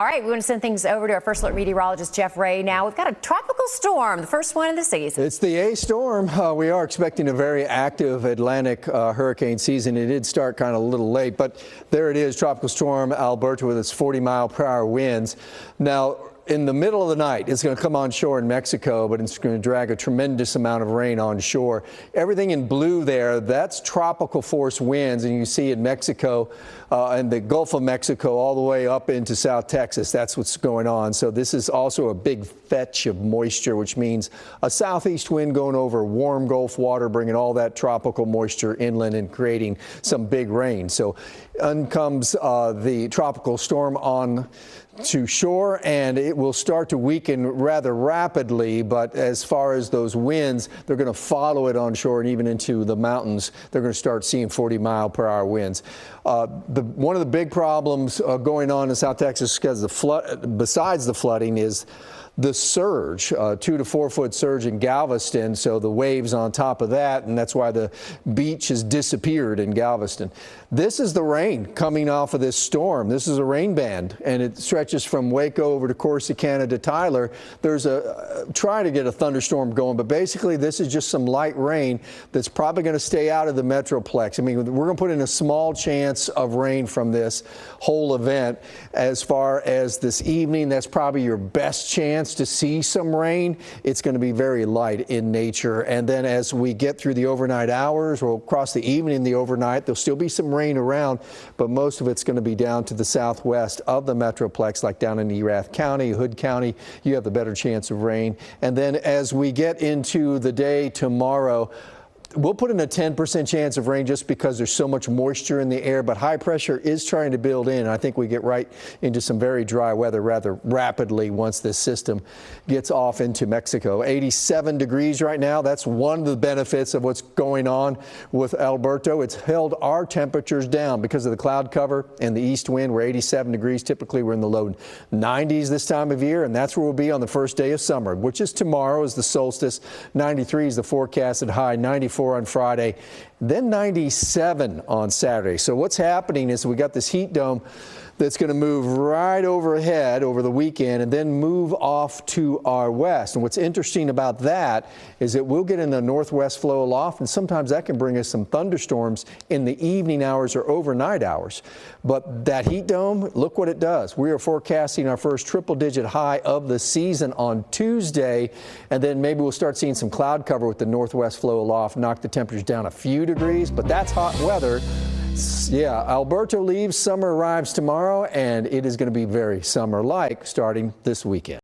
All right, we want to send things over to our first alert meteorologist, Jeff Ray. Now, we've got a tropical storm, the first one of the season. It's the A storm. We are expecting a very active Atlantic hurricane season. It did start kind of a little late, but there it is, Tropical Storm Alberto with its 40-mile-per-hour winds. Now, in the middle of the night, it's going to come on shore in Mexico, but it's going to drag a tremendous amount of rain on shore. Everything in blue there, that's tropical force winds, and you see in Mexico and the Gulf of Mexico all the way up into South Texas. That's what's going on. So this is also a big fetch of moisture, which means a southeast wind going over warm Gulf water, bringing all that tropical moisture inland and creating some big rain. So in comes the tropical storm on to shore, and it will start to weaken rather rapidly, but as far as those winds, they're going to follow it on shore and even into the mountains. They're going to start seeing 40-mile-per-hour winds. One of the big problems going on in South Texas, because besides the flooding, is the surge, 2 to 4 foot surge in Galveston, so the waves on top of that, and that's why the beach has disappeared in Galveston. This is the rain coming off of this storm. This is a rain band, and it stretches from Waco over to Corsicana to Tyler. There's trying to get a thunderstorm going, but basically this is just some light rain that's probably going to stay out of the Metroplex. I mean, we're going to put in a small chance of rain from this whole event. As far as this evening, that's probably your best chance to see some rain. It's going to be very light in nature, and then as we get through the overnight hours, or across the evening, the overnight, there'll still be some rain around, but most of it's going to be down to the southwest of the Metroplex, like down in Erath County, Hood County. You have the better chance of rain. And then as we get into the day tomorrow, we'll put in a 10% chance of rain just because there's so much moisture in the air, but high pressure is trying to build in. I think we get right into some very dry weather rather rapidly once this system gets off into Mexico. 87 degrees right now. That's one of the benefits of what's going on with Alberto. It's held our temperatures down because of the cloud cover and the east wind. We're 87 degrees. Typically, we're in the low 90s this time of year, and that's where we'll be on the first day of summer, which is tomorrow, is the solstice. 93 is the forecasted high, 94 on Friday, then 97 on Saturday. So what's happening is we got this heat dome that's going to move right overhead over the weekend and then move off to our west. And what's interesting about that is that we'll get in the northwest flow aloft, and sometimes that can bring us some thunderstorms in the evening hours or overnight hours. But that heat dome, look what it does. We are forecasting our first triple-digit high of the season on Tuesday, and then maybe we'll start seeing some cloud cover with the northwest flow aloft, knock the temperatures down a few degrees, but that's hot weather. Yeah, Alberto leaves, summer arrives tomorrow, and it is going to be very summer-like starting this weekend.